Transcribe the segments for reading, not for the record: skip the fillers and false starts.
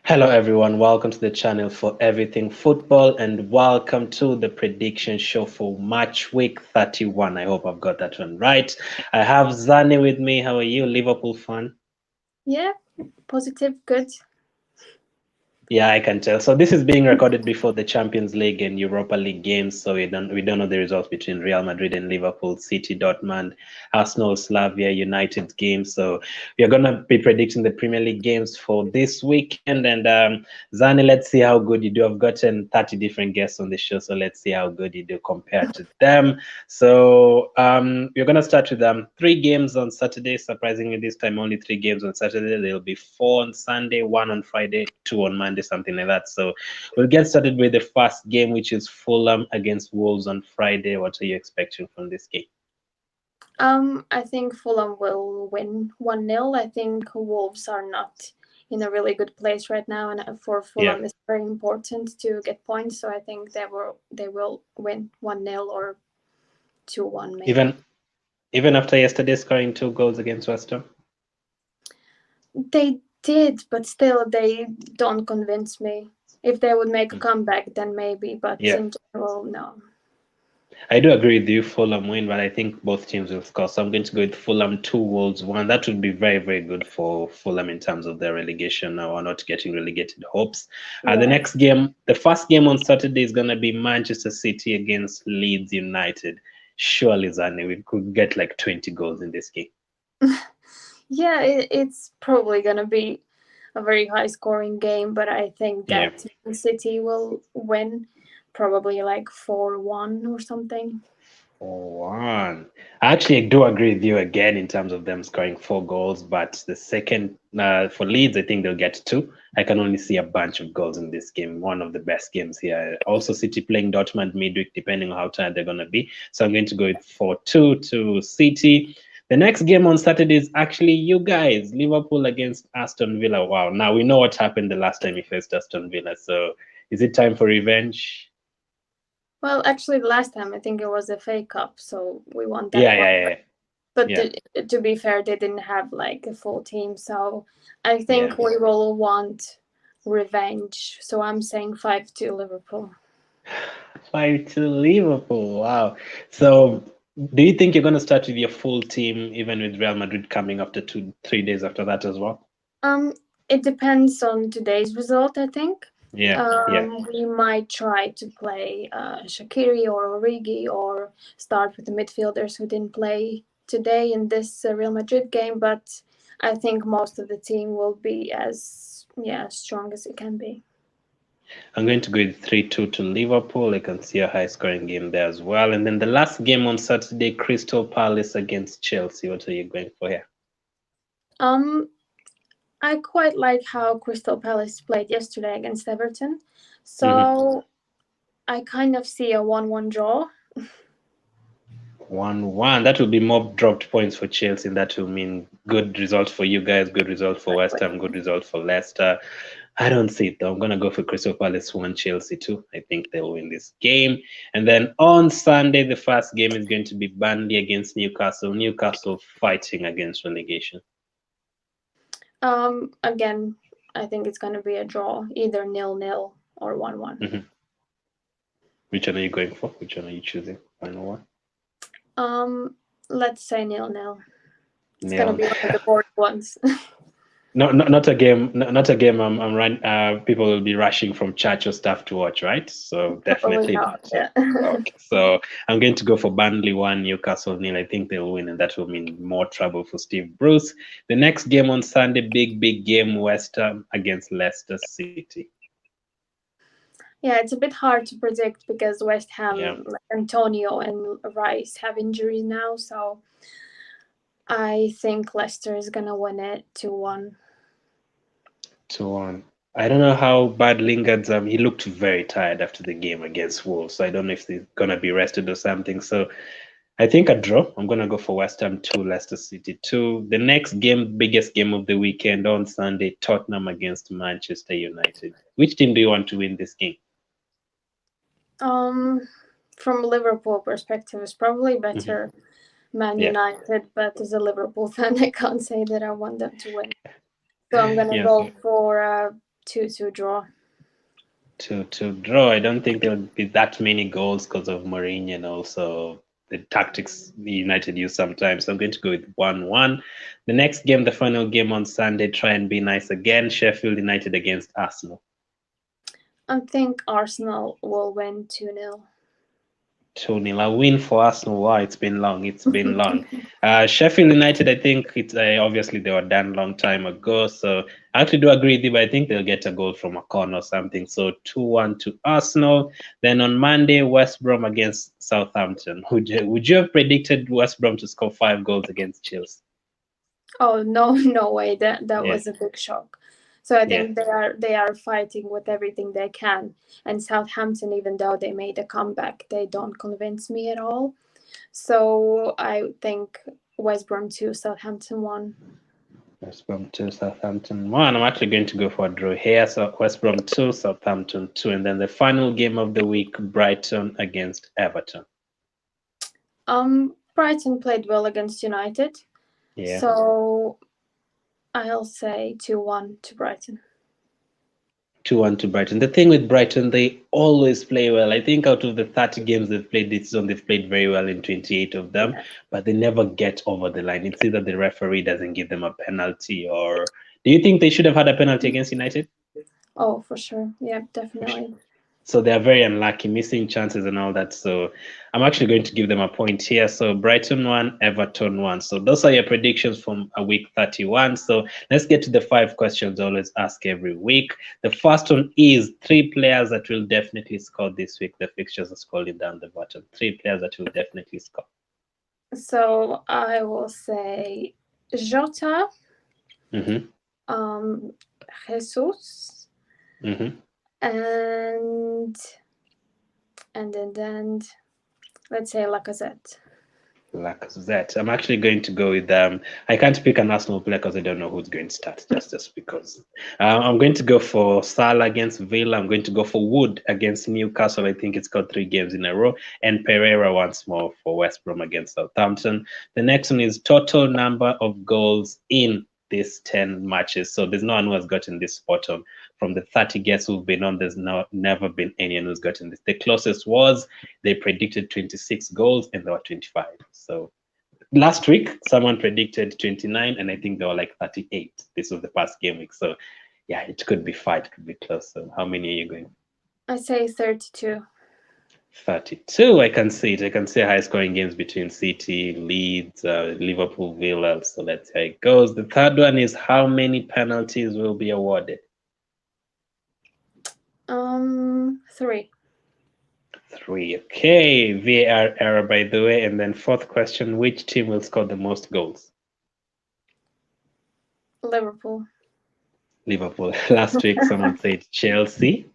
Hello, everyone. Welcome to the channel for Everything Football, and welcome to the prediction show for Match Week 31. I hope I've got that one right. I have Zane with me. How are you, Liverpool fan? Yeah, positive, good. Yeah, I can tell. So this is being recorded before the Champions League and Europa League games. So we don't know the results between Real Madrid and Liverpool, City, Dortmund, Arsenal, Slavia, United games. So we are gonna be predicting the Premier League games for this weekend. And Zani, let's see how good you do. I've gotten 30 different guests on the show, so let's see how good you do compared to them. So we're gonna start with 3 games on Saturday. Surprisingly, this time only 3 games on Saturday. There'll be 4 on Sunday, 1 on Friday, 2 on Monday, something like that. So we'll get started with the first game, which is Fulham against Wolves on Friday. What are you expecting from this game? I think Fulham will win 1-0. I think Wolves are not in a really good place right now, and for Yeah, Fulham it's very important to get points. So I think they will win 1-0 or 2-1 maybe. even even after yesterday scoring 2 goals against West Ham. They did, but still they don't convince me. If they would make a comeback, then maybe, but Yeah, in general, no. I do agree with you. Fulham win, but I think both teams will score. So I'm going to go with Fulham 2, Wolves 1. That would be very, very good for Fulham in terms of their relegation or not getting relegated hopes. The Yeah. next game, the first game on Saturday is going to be Manchester City against Leeds United. Surely, Zane, we could get like 20 goals in this game. Yeah, it's probably going to be a very high scoring game, but I think Yeah. that Man City will win probably like 4-1 or something. 4-1. Actually, I do agree with you again in terms of them scoring 4 goals, but the second for Leeds, I think they'll get 2. I can only see a bunch of goals in this game. One of the best games here. Also, City playing Dortmund midweek, depending on how tired they're going to be. So I'm going to go with 4-2 to City. The next game on Saturday is actually you guys, Liverpool against Aston Villa. Wow. Now we know what happened the last time we faced Aston Villa. So is it time for revenge? Well, actually, the last time I think it was a FA Cup, so we won that Yeah, one. yeah, yeah, But yeah, to be fair, they didn't have like a full team, so I yeah. think we will want revenge. So I'm saying 5-2 Liverpool. 5 to Liverpool. Wow. So, do you think you're going to start with your full team, even with Real Madrid coming after 2, 3 days after that as well? Um, it depends on today's result, I think. Yeah, yeah. We might try to play Shaqiri or Origi or start with the midfielders who didn't play today in this Real Madrid game, but I think most of the team will be as strong as it can be. I'm going to go with 3-2 to Liverpool. I can see a high scoring game there as well. And then the last game on Saturday, Crystal Palace against Chelsea. What are you going for here? Um, I quite like how Crystal Palace played yesterday against Everton, Hmm. so I kind of see a 1-1 draw. 1-1. That will be more dropped points for Chelsea. And that will mean good result for you guys, good result for West Ham, good result for Leicester. I don't see it though. I'm gonna go for Crystal Palace 1, Chelsea 2. I think they'll win this game. And then on Sunday, the first game is going to be Burnley against Newcastle. Newcastle fighting against relegation. Again, I think it's going to be a draw, either 0-0 or 1-1. Hmm. Which one are you going for? Which one are you choosing? Final one. Um, let's say 0-0. It's going to Nail. be one of the boring ones. No, not a game. Not a game. I'm run. People will be rushing from church or stuff to watch, right? So Probably definitely not. not. Yeah. Okay. So I'm going to go for Burnley 1, Newcastle 0. I think they'll win, and that will mean more trouble for Steve Bruce. The next game on Sunday, big game, West Ham against Leicester City. Yeah, it's a bit hard to predict because West Yeah, Ham, like Antonio and Rice have injuries now. So I think Leicester is going to win it 2-1. 2-1. I don't know how bad Lingard's. He looked very tired after the game against Wolves. So I don't know if he's gonna be rested or something. So I think a draw. I'm gonna go for West Ham 2, Leicester City 2. The next game, biggest game of the weekend on Sunday, Tottenham against Manchester United. Which team do you want to win this game? Um, from Liverpool perspective, it's probably Hmm. better Man Yeah, United, but as a Liverpool fan, I can't say that I want them to win. So I'm gonna yeah. go for 2-2 draw. 2-2 draw. I don't think there'll be that many goals because of Mourinho and also the tactics United use sometimes. So I'm going to go with 1-1. The next game, the final game on Sunday, try and be nice again. Sheffield United against Arsenal. I think Arsenal will win 2-0. 2-0. A win for Arsenal. Wow, it's been long. It's been long. Sheffield United, I think it's obviously they were done long time ago. So I actually do agree with you, but I think they'll get a goal from a corner or something. So 2-1 to Arsenal. Then on Monday, West Brom against Southampton. Would you have predicted West Brom to score 5 goals against Chelsea? Oh no, no way! That Yeah. was a big shock. So I think they are fighting with everything they can. And Southampton, even though they made a comeback, they don't convince me at all. So I think West Brom 2, Southampton 1. West Brom 2, Southampton 1. I'm actually going to go for a draw here. So West Brom 2, Southampton 2. And then the final game of the week, Brighton against Everton. Brighton played well against United. Yeah. So I'll say 2-1 to Brighton. 2-1 to Brighton. The thing with Brighton, they always play well. I think out of the 30 games they've played this season, they've played very well in 28 of them, but they never get over the line. It's either the referee doesn't give them a penalty, or do you think they should have had a penalty against United? Oh, for sure. Yeah, definitely. So they're very unlucky, missing chances and all that. So I'm actually going to give them a point here. So Brighton 1, Everton 1. So those are your predictions from a week 31. So let's get to the 5 questions I always ask every week. The first one is 3 players that will definitely score this week. The fixtures are scrolling down the bottom. 3 players that will definitely score. So I will say Jota, Jesus, and then let's say Lacazette. I'm actually going to go with I can't pick an Arsenal player because I don't know who's going to start, just because. I'm going to go for Salah against Villa. I'm going to go for Wood against Newcastle. I think it's got 3 games in a row. And Pereira once more for West Brom against Southampton. The next one is total number of goals in these 10 matches. So there's no one who has gotten this bottom. From the 30 guests who've been on, there's never been anyone who's gotten this. The closest was they predicted 26 goals and there were 25. So last week, someone predicted 29 and I think they were like 38. This was the past game week. So yeah, it could be 5, it could be close. So how many are you going? I say 32. 32, I can see it. I can see high scoring games between City, Leeds, Liverpool, Villa. So let's see how it goes. The third one is how many penalties will be awarded? 3. 3. Okay. VAR error, by the way. And then 4th question, which team will score the most goals? Liverpool. Last week, someone said Chelsea.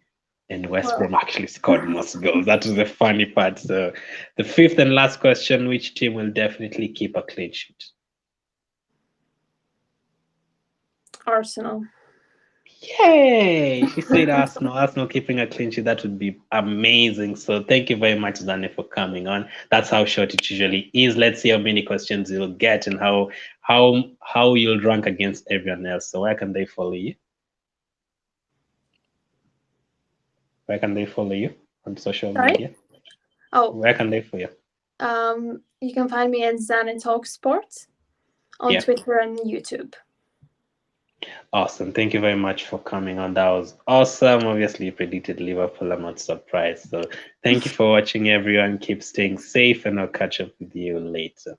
And West Brom actually scored most goals. That was the funny part. So the 5th and last question, which team will definitely keep a clean sheet? Arsenal. Yay! She said Arsenal. Arsenal keeping a clean sheet. That would be amazing. So thank you very much, Zane, for coming on. That's how short it usually is. Let's see how many questions you'll get and how you'll rank against everyone else. So where can they follow you? Where can they follow you on social media? Oh, where can they follow you? You can find me at ZaneTalksSports on Twitter and YouTube. Awesome. Thank you very much for coming on. That was awesome. Obviously, you predicted Liverpool. I'm not surprised. So thank you for watching, everyone. Keep staying safe, and I'll catch up with you later.